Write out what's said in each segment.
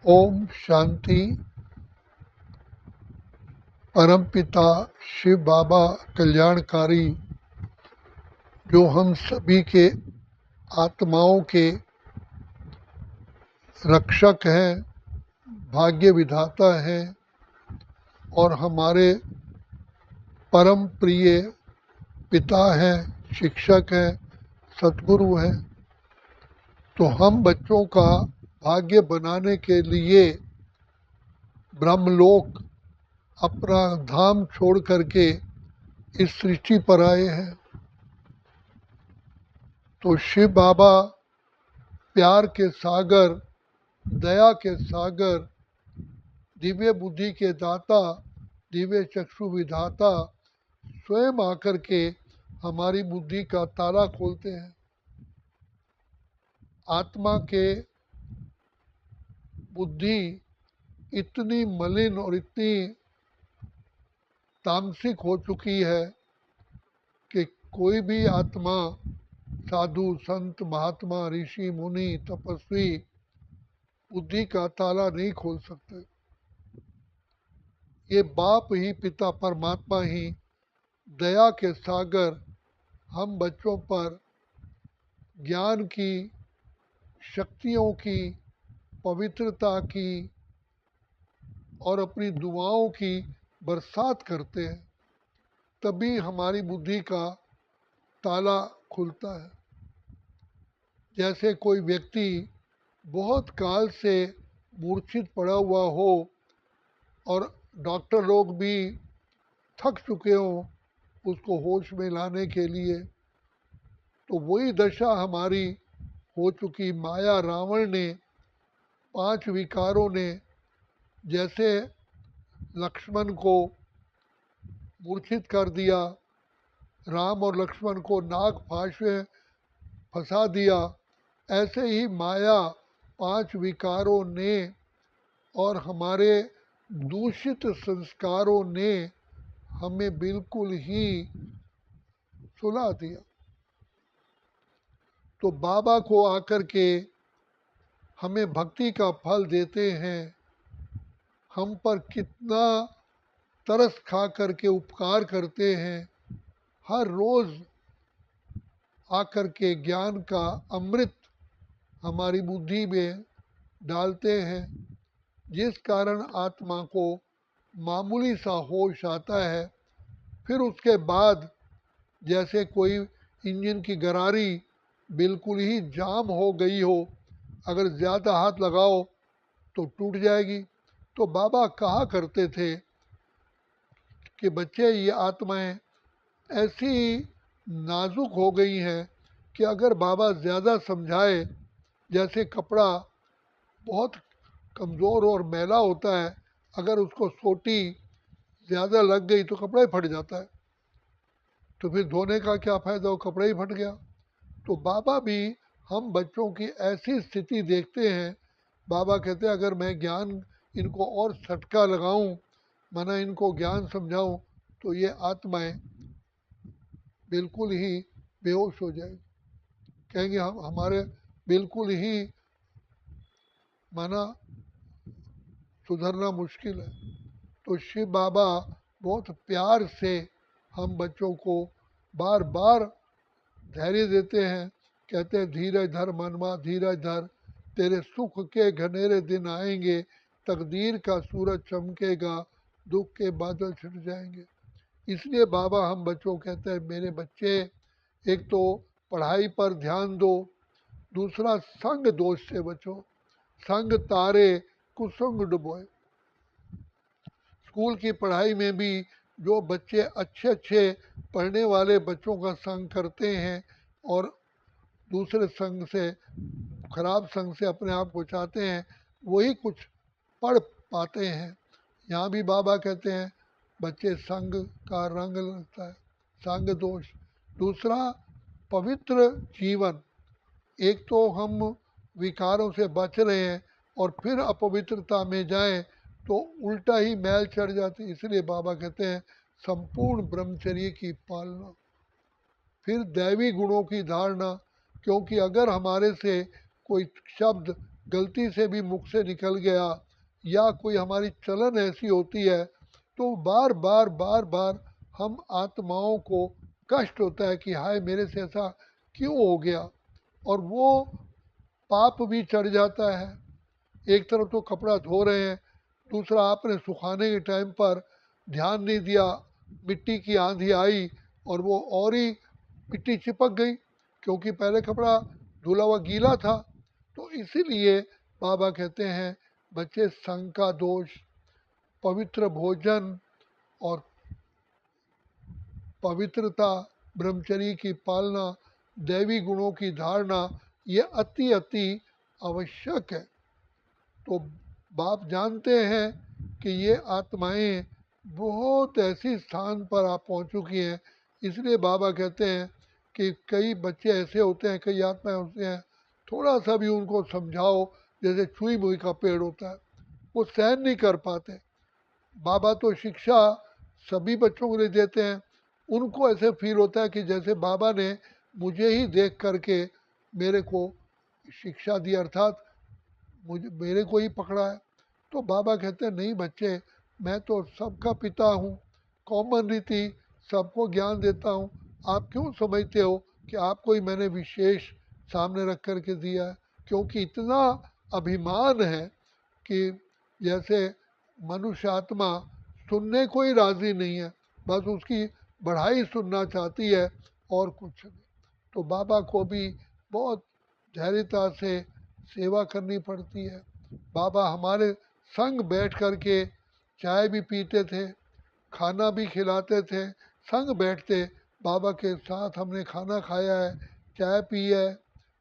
ओम शांति। परमपिता शिव बाबा कल्याणकारी, जो हम सभी के आत्माओं के रक्षक हैं, भाग्य विधाता हैं और हमारे परम प्रिय पिता हैं, शिक्षक हैं, सद्गुरु हैं। तो हम बच्चों का भाग्य बनाने के लिए ब्रह्मलोक अपना धाम छोड़ करके इस सृष्टि पर आए हैं। तो शिव बाबा प्यार के सागर, दया के सागर, दिव्य बुद्धि के दाता, दिव्य चक्षु विधाता स्वयं आकर के हमारी बुद्धि का ताला खोलते हैं। आत्मा के बुद्धि इतनी मलिन और इतनी तामसिक हो चुकी है कि कोई भी आत्मा, साधु संत महात्मा ऋषि मुनि तपस्वी बुद्धि का ताला नहीं खोल सकते। ये बाप ही, पिता परमात्मा ही दया के सागर हम बच्चों पर ज्ञान की, शक्तियों की, पवित्रता की और अपनी दुआओं की बरसात करते हैं, तभी हमारी बुद्धि का ताला खुलता है। जैसे कोई व्यक्ति बहुत काल से मूर्छित पड़ा हुआ हो और डॉक्टर लोग भी थक चुके हों उसको होश में लाने के लिए, तो वही दशा हमारी हो चुकी। माया रावण ने, 5 विकारों ने जैसे लक्ष्मण को मूर्छित कर दिया, राम और लक्ष्मण को नाग फांस में फंसा दिया, ऐसे ही माया 5 विकारों ने और हमारे दूषित संस्कारों ने हमें बिल्कुल ही सुला दिया। तो बाबा को आकर के हमें भक्ति का फल देते हैं। हम पर कितना तरस खा करके उपकार करते हैं। हर रोज़ आकर के ज्ञान का अमृत हमारी बुद्धि में डालते हैं, जिस कारण आत्मा को मामूली सा होश आता है। फिर उसके बाद जैसे कोई इंजन की गरारी बिल्कुल ही जाम हो गई हो, अगर ज़्यादा हाथ लगाओ तो टूट जाएगी। तो बाबा कहा करते थे कि बच्चे, ये आत्माएं ऐसी नाजुक हो गई हैं कि अगर बाबा ज़्यादा समझाए, जैसे कपड़ा बहुत कमज़ोर और मैला होता है, अगर उसको सोटी ज़्यादा लग गई तो कपड़ा ही फट जाता है, तो फिर धोने का क्या फ़ायदा, वो कपड़ा ही फट गया। तो बाबा भी हम बच्चों की ऐसी स्थिति देखते हैं। बाबा कहते हैं अगर मैं ज्ञान इनको और झटका लगाऊं, माना इनको ज्ञान समझाऊं, तो ये आत्माएं बिल्कुल ही बेहोश हो जाएगी। कहेंगे हम हमारे बिल्कुल ही माना सुधरना मुश्किल है। तो शिव बाबा बहुत प्यार से हम बच्चों को बार बार धैर्य देते हैं। कहते हैं धीरज धर मनवा धीरज धर, तेरे सुख के घनेरे दिन आएंगे, तकदीर का सूरज चमकेगा, दुख के बादल छिट जाएंगे। इसलिए बाबा हम बच्चों कहते हैं मेरे बच्चे, एक तो पढ़ाई पर ध्यान दो, दूसरा संग दोष से बचो। संग तारे कुसुम डुबोए। स्कूल की पढ़ाई में भी जो बच्चे अच्छे अच्छे पढ़ने वाले बच्चों का संग करते हैं और दूसरे संग से, खराब संग से अपने आप को चाहते हैं, वही कुछ पढ़ पाते हैं। यहाँ भी बाबा कहते हैं बच्चे संग का रंग लगता है, संग दोष। दूसरा पवित्र जीवन। एक तो हम विकारों से बच रहे हैं और फिर अपवित्रता में जाएं तो उल्टा ही मैल चढ़ जाती। इसलिए बाबा कहते हैं संपूर्ण ब्रह्मचर्य की पालना, फिर दैवी गुणों की धारणा। क्योंकि अगर हमारे से कोई शब्द गलती से भी मुख से निकल गया या कोई हमारी चलन ऐसी होती है तो बार बार बार बार हम आत्माओं को कष्ट होता है कि हाय मेरे से ऐसा क्यों हो गया, और वो पाप भी चढ़ जाता है। एक तरफ तो कपड़ा धो रहे हैं, दूसरा आपने सुखाने के टाइम पर ध्यान नहीं दिया, मिट्टी की आंधी आई और वो और ही मिट्टी चिपक गई, क्योंकि पहले कपड़ा धुला हुआ गीला था। तो इसीलिए बाबा कहते हैं बच्चे संग का दोष, पवित्र भोजन और पवित्रता, ब्रह्मचर्य की पालना, दैवी गुणों की धारणा, ये अति अति आवश्यक है। तो बाप जानते हैं कि ये आत्माएं बहुत ऐसी स्थान पर आप पहुंच चुकी हैं, इसलिए बाबा कहते हैं कि कई बच्चे ऐसे होते हैं, कई आत्माएं होते हैं, थोड़ा सा भी उनको समझाओ, जैसे छुई मुई का पेड़ होता है, वो सहन नहीं कर पाते। बाबा तो शिक्षा सभी बच्चों को लिए देते हैं, उनको ऐसे फील होता है कि जैसे बाबा ने मुझे ही देख करके मेरे को शिक्षा दी, अर्थात मुझे मेरे को ही पकड़ा है। तो बाबा कहते हैं नहीं बच्चे, मैं तो सबका पिता हूँ, कॉमन रीति सबको ज्ञान देता हूँ, आप क्यों समझते हो कि आपको ही मैंने विशेष सामने रख करके दिया है। क्योंकि इतना अभिमान है कि जैसे मनुष्य आत्मा सुनने को ही राज़ी नहीं है, बस उसकी बढ़ाई सुनना चाहती है और कुछ नहीं। तो बाबा को भी बहुत धैर्यता से सेवा करनी पड़ती है। बाबा हमारे संग बैठ कर के चाय भी पीते थे, खाना भी खिलाते थे, संग बैठते, बाबा के साथ हमने खाना खाया है, चाय पी है,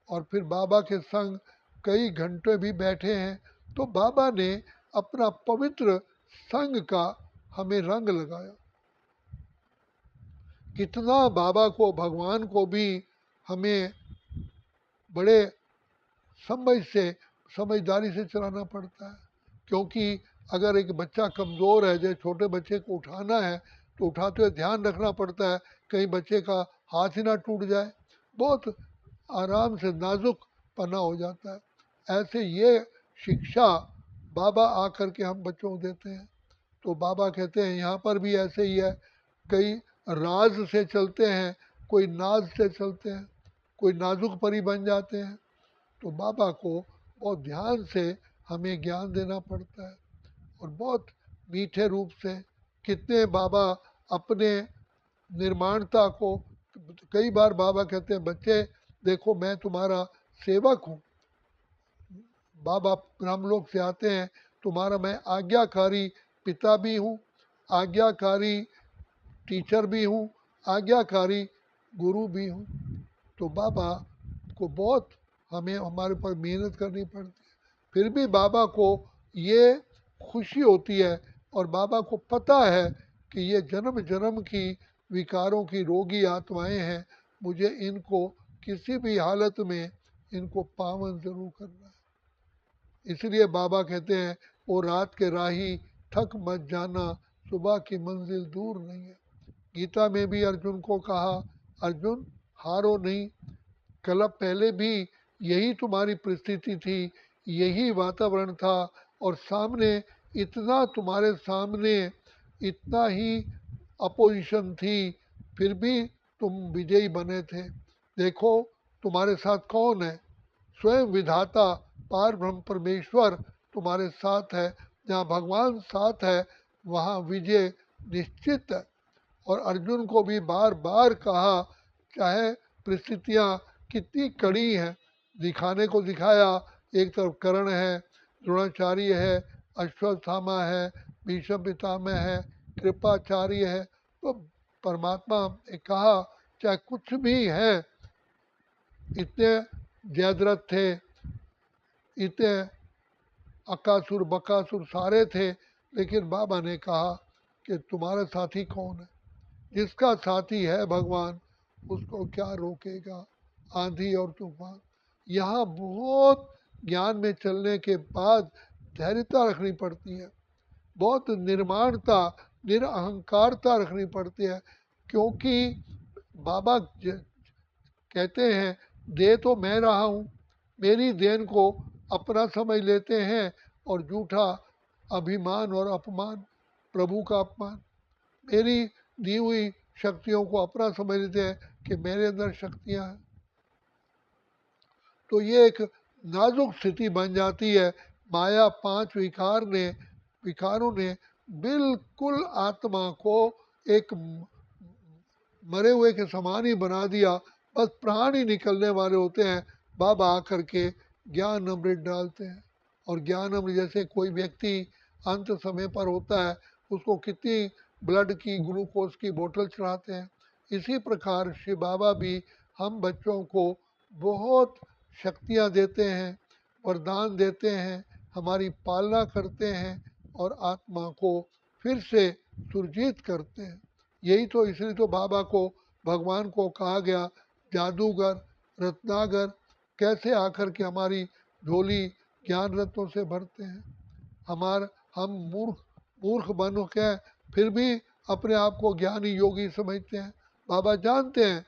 और फिर बाबा के संग कई घंटे भी बैठे हैं। तो बाबा ने अपना पवित्र संग का हमें रंग लगाया। कितना बाबा को, भगवान को भी हमें बड़े समझदारी से चलाना पड़ता है। क्योंकि अगर एक बच्चा कमज़ोर है, जैसे छोटे बच्चे को उठाना है तो उठाते हुए ध्यान रखना पड़ता है कहीं बच्चे का हाथ ही ना टूट जाए, बहुत आराम से नाजुक पना हो जाता है। ऐसे ये शिक्षा बाबा आकर के हम बच्चों को देते हैं। तो बाबा कहते हैं यहाँ पर भी ऐसे ही है, कई राज से चलते हैं, कोई नाज से चलते हैं, कोई नाजुक परी बन जाते हैं। तो बाबा को बहुत ध्यान से हमें ज्ञान देना पड़ता है, और बहुत मीठे रूप से। कितने बाबा अपने निर्माणता को, कई बार बाबा कहते हैं बच्चे देखो मैं तुम्हारा सेवक हूँ, बाबा ब्रह्मलोक से आते हैं, तुम्हारा मैं आज्ञाकारी पिता भी हूँ, आज्ञाकारी टीचर भी हूँ, आज्ञाकारी गुरु भी हूँ। तो बाबा को बहुत हमें हमारे ऊपर मेहनत करनी पड़ती है, फिर भी बाबा को ये खुशी होती है, और बाबा को पता है कि ये जन्म जन्म की विकारों की रोगी आत्माएं हैं, मुझे इनको किसी भी हालत में इनको पावन जरूर करना है। इसलिए बाबा कहते हैं वो रात के राही थक मत जाना, सुबह की मंजिल दूर नहीं है। गीता में भी अर्जुन को कहा, अर्जुन हारो नहीं, कल पहले भी यही तुम्हारी परिस्थिति थी, यही वातावरण था, और सामने इतना तुम्हारे सामने इतना ही अपोजिशन थी, फिर भी तुम विजयी बने थे। देखो तुम्हारे साथ कौन है, स्वयं विधाता पार ब्रह्म परमेश्वर तुम्हारे साथ है। जहाँ भगवान साथ है वहाँ विजय निश्चित है। और अर्जुन को भी बार बार कहा, चाहे परिस्थितियाँ कितनी कड़ी हैं, दिखाने को दिखाया, एक तरफ कर्ण है, द्रोणाचार्य है, अश्वत्थामा है, भीष्म पितामह है, कृपाचार्य है। तो परमात्मा ने कहा चाहे कुछ भी है, इतने जयद्रथ थे, इतने अकासुर बकासुर सारे थे, लेकिन बाबा ने कहा कि तुम्हारा साथी कौन है, जिसका साथी है भगवान उसको क्या रोकेगा आंधी और तूफान। यहाँ बहुत ज्ञान में चलने के बाद धैर्यता रखनी पड़ती है, बहुत निर्माणता निरअहकारता रखनी पड़ती है। क्योंकि बाबा कहते हैं दे तो मैं रहा हूँ, मेरी देन को अपना समझ लेते हैं और झूठा अभिमान और अपमान, प्रभु का अपमान, मेरी दी हुई शक्तियों को अपना समझ लेते हैं कि मेरे अंदर शक्तियां हैं। तो ये एक नाजुक स्थिति बन जाती है। माया पांच विकारों ने बिल्कुल आत्मा को एक मरे हुए के समान ही बना दिया, बस प्राण ही निकलने वाले होते हैं। बाबा आकर के ज्ञान अमृत डालते हैं, और ज्ञान अमृत जैसे कोई व्यक्ति अंत समय पर होता है, उसको कितनी ब्लड की ग्लूकोज की बोतल चढ़ाते हैं, इसी प्रकार शिव बाबा भी हम बच्चों को बहुत शक्तियाँ देते हैं, वरदान देते हैं, हमारी पालना करते हैं और आत्मा को फिर से सुरजीत करते हैं। यही तो, इसलिए तो बाबा को, भगवान को कहा गया जादूगर, रत्नागर, कैसे आकर के हमारी झोली ज्ञान रत्नों से भरते हैं। हम मूर्ख मूर्ख बनो के फिर भी अपने आप को ज्ञानी योगी समझते हैं। बाबा जानते हैं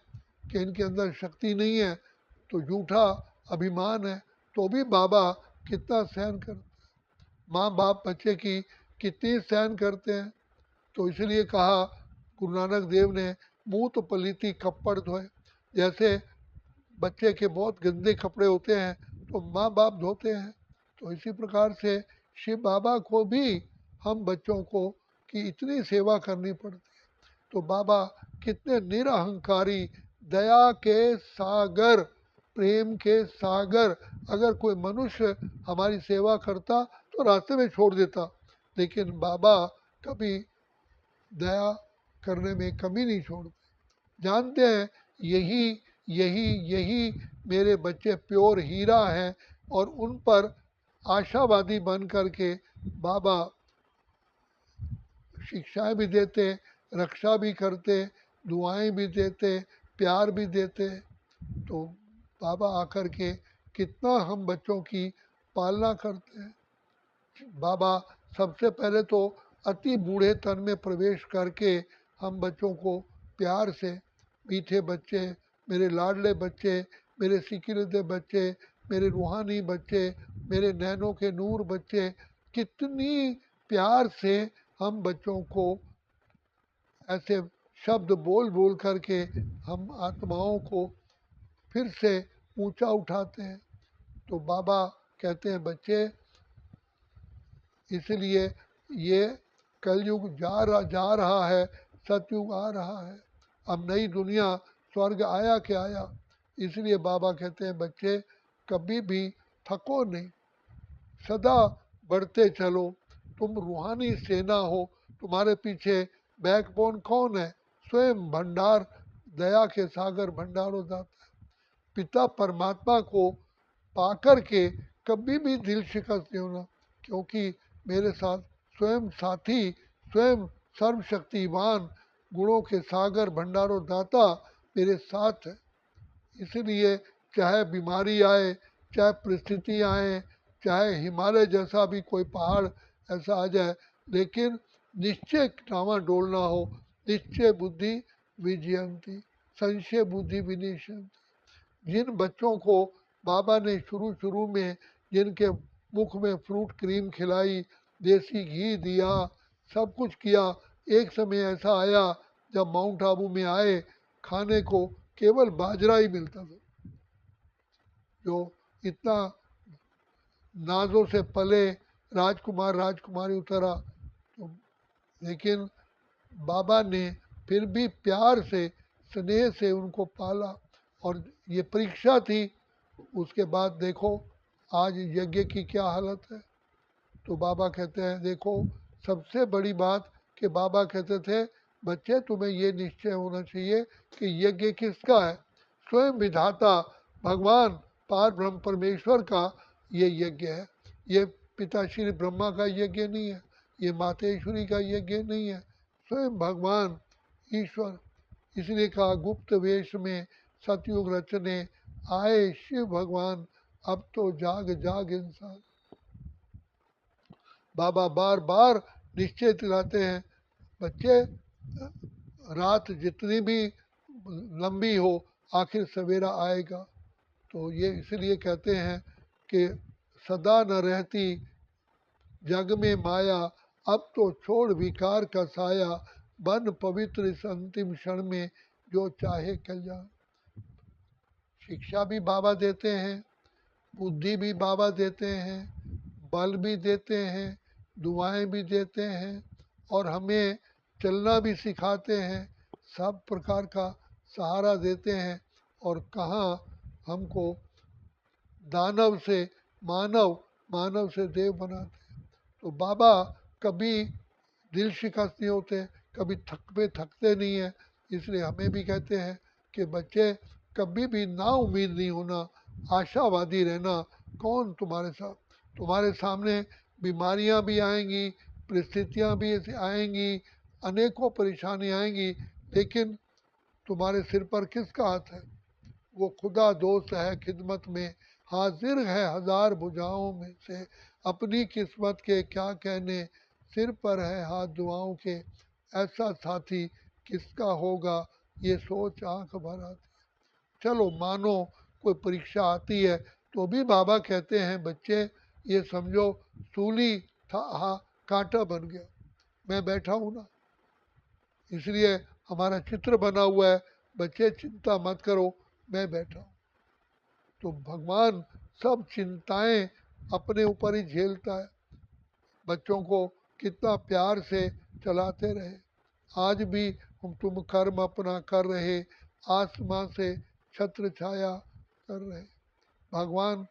कि इनके अंदर शक्ति नहीं है, तो झूठा अभिमान है, तो भी बाबा कितना सहन करते हैं। माँ बाप बच्चे की कितनी सहन करते हैं। तो इसलिए कहा गुरु नानक देव ने, मुँह तो पलीती कपड़ धोए। जैसे बच्चे के बहुत गंदे कपड़े होते हैं तो माँ बाप धोते हैं, तो इसी प्रकार से शिव बाबा को भी हम बच्चों को की इतनी सेवा करनी पड़ती है। तो बाबा कितने निरहंकारी, दया के सागर, प्रेम के सागर। अगर कोई मनुष्य हमारी सेवा करता तो रास्ते में छोड़ देता, लेकिन बाबा कभी दया करने में कमी नहीं छोड़ते। जानते हैं यही यही यही मेरे बच्चे प्योर हीरा हैं, और उन पर आशावादी बन करके बाबा शिक्षाएं भी देते, रक्षा भी करते, दुआएं भी देते, प्यार भी देते। तो बाबा आकर के कितना हम बच्चों की पालना करते हैं। बाबा सबसे पहले तो अति बूढ़े तन में प्रवेश करके हम बच्चों को प्यार से, मीठे बच्चे, मेरे लाडले बच्चे, मेरे सिकिलते बच्चे, मेरे रूहानी बच्चे, मेरे नैनों के नूर बच्चे, कितनी प्यार से हम बच्चों को ऐसे शब्द बोल बोल करके हम आत्माओं को फिर से ऊंचा उठाते हैं। तो बाबा कहते हैं बच्चे, इसलिए ये कलयुग जा रहा है, सतयुग आ रहा है, अब नई दुनिया, स्वर्ग आया के आया। इसलिए बाबा कहते हैं बच्चे, कभी भी थको नहीं, सदा बढ़ते चलो। तुम रूहानी सेना हो, तुम्हारे पीछे बैकबोन कौन है? स्वयं भंडार, दया के सागर भंडारो दाता है। पिता परमात्मा को पाकर के कभी भी दिल शिकस्त नहीं होना, क्योंकि मेरे साथ स्वयं साथी, स्वयं सर्वशक्तिवान, गुणों के सागर भंडारो दाता मेरे साथ है। इसलिए चाहे बीमारी आए, चाहे परिस्थिति आए, चाहे हिमालय जैसा भी कोई पहाड़ ऐसा आ जाए, लेकिन निश्चय डावा डोलना हो। निश्चय बुद्धि विजयंती, संशय बुद्धि विनिशंति। जिन बच्चों को बाबा ने शुरू शुरू में जिनके मुख में फ्रूट क्रीम खिलाई, देसी घी दिया, सब कुछ किया, एक समय ऐसा आया जब माउंट आबू में आए, खाने को केवल बाजरा ही मिलता था, जो इतना नाजों से पले राजकुमार राजकुमारी उतरा। तो लेकिन बाबा ने फिर भी प्यार से, स्नेह से उनको पाला, और ये परीक्षा थी। उसके बाद देखो आज यज्ञ की क्या हालत है। तो बाबा कहते हैं देखो, सबसे बड़ी बात कि बाबा कहते थे बच्चे तुम्हें ये निश्चय होना चाहिए कि यज्ञ किसका है? स्वयं विधाता भगवान पार ब्रह्म परमेश्वर का ये यज्ञ है। ये पिता श्री ब्रह्मा का यज्ञ नहीं है, ये मातेश्वरी का यज्ञ नहीं है, स्वयं भगवान ईश्वर। इसलिए कहा गुप्त वेश में सतयुग रचने आए शिव भगवान, अब तो जाग जाग इंसान। बाबा बार बार निश्चय दिलाते हैं बच्चे, रात जितनी भी लंबी हो आखिर सवेरा आएगा। तो ये इसलिए कहते हैं कि सदा न रहती जग में माया, अब तो छोड़ विकार का साया, बन पवित्र इस अंतिम क्षण में जो चाहे कल्याण। शिक्षा भी बाबा देते हैं, बुद्धि भी बाबा देते हैं, बल भी देते हैं, दुआएं भी देते हैं और हमें चलना भी सिखाते हैं, सब प्रकार का सहारा देते हैं और कहाँ हमको दानव से मानव, मानव से देव बनाते हैं। तो बाबा कभी दिल शिकस्त नहीं होते, कभी थकते नहीं हैं। इसलिए हमें भी कहते हैं कि बच्चे कभी भी ना उम्मीद नहीं होना, आशावादी रहना। कौन तुम्हारे साथ, तुम्हारे सामने बीमारियां भी आएंगी, परिस्थितियां भी ऐसी आएंगी, अनेकों परेशानी आएंगी, लेकिन तुम्हारे सिर पर किसका हाथ है? वो खुदा दोस्त है खिदमत में, हाजिर है हजार भुजाओं में से, अपनी किस्मत के क्या कहने, सिर पर है हाथ दुआओं के, ऐसा साथी किसका होगा, ये सोच आंख भर आती। चलो मानो कोई परीक्षा आती है तो भी बाबा कहते हैं बच्चे ये समझो सूली था, हाँ कांटा बन गया, मैं बैठा हूँ ना, इसलिए हमारा चित्र बना हुआ है, बच्चे चिंता मत करो, मैं बैठा हूँ। तो भगवान सब चिंताएं अपने ऊपर ही झेलता है, बच्चों को कितना प्यार से चलाते रहे। आज भी हम तुम कर्म अपना कर रहे, आसमां से छत्र छाया कर रहे। भगवान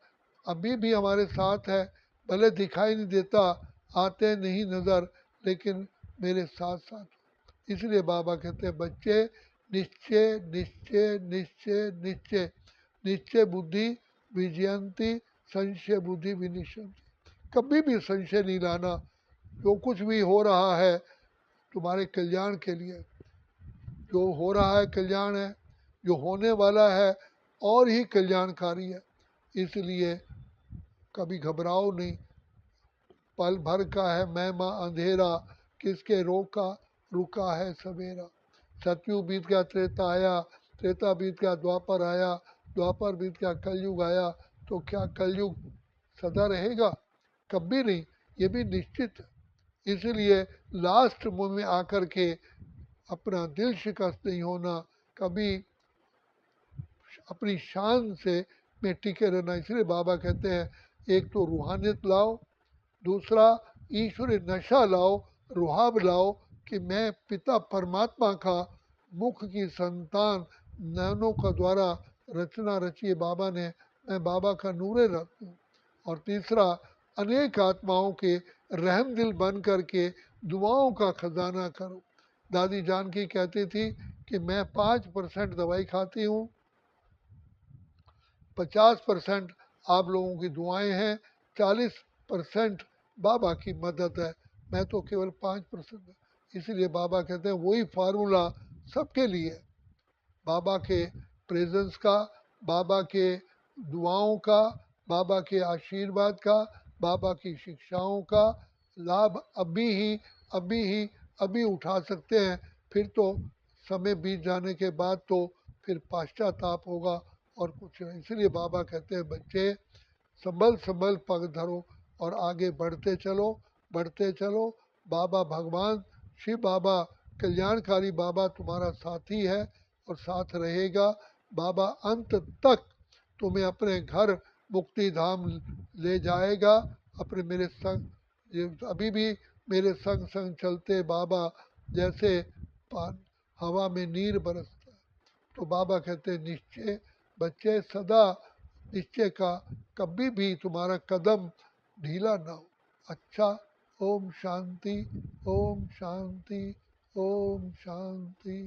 अभी भी हमारे साथ है, भले दिखाई नहीं देता, आते नहीं नज़र, लेकिन मेरे साथ साथ। इसलिए बाबा कहते हैं बच्चे निश्चय निश्चय निश्चय निश्चय, निश्चय बुद्धि विजयंती, संशय बुद्धि विनिशंति। कभी भी संशय नहीं लाना, जो कुछ भी हो रहा है तुम्हारे कल्याण के लिए, जो हो रहा है कल्याण है, जो होने वाला है और ही कल्याणकारी है। इसलिए कभी घबराओ नहीं, पल भर का है महिमा अंधेरा, किसके रोका रुका है सवेरा। सतयुग बीत गया त्रेता आया, त्रेता बीत गया द्वापर आया, द्वापर बीत गया कलयुग आया, तो क्या कलयुग सदा रहेगा? कभी नहीं, ये भी निश्चित है। इसलिए लास्ट मोमेंट में आकर के अपना दिल शिकस्त नहीं होना, कभी अपनी शान से में टिके रहना। इसलिए बाबा कहते हैं एक तो रूहानियत लाओ, दूसरा ईश्वरी नशा लाओ, रुहाब लाओ कि मैं पिता परमात्मा का मुख की संतान, नयनों का द्वारा रचना रची है बाबा ने, मैं बाबा का नूरे रत्न हूँ। और तीसरा अनेक आत्माओं के रहम दिल बन करके दुआओं का खजाना करो। दादी जानकी कहती थी कि मैं 5% दवाई खाती हूँ, 50% आप लोगों की दुआएं हैं, 40% बाबा की मदद है, मैं तो केवल 5%। इसलिए बाबा कहते हैं वही फार्मूला सबके लिए, बाबा के प्रेजेंस का, बाबा के दुआओं का, बाबा के आशीर्वाद का, बाबा की शिक्षाओं का लाभ अभी ही अभी ही अभी उठा सकते हैं। फिर तो समय बीत जाने के बाद तो फिर पश्चाताप होगा और कुछ नहीं। इसलिए बाबा कहते हैं बच्चे संभल संभल पग धरो और आगे बढ़ते चलो, बढ़ते चलो। बाबा भगवान शिव बाबा कल्याणकारी बाबा तुम्हारा साथी है और साथ रहेगा। बाबा अंत तक तुम्हें अपने घर मुक्ति धाम ले जाएगा। अपने मेरे संग ये अभी भी मेरे संग संग चलते बाबा जैसे हवा में नीर बरसता है। तो बाबा कहते हैं निश्चय बच्चे सदा निश्चय का, कभी भी तुम्हारा कदम ढीला ना हो। अच्छा, ओम शांति, ओम शांति, ओम शांति।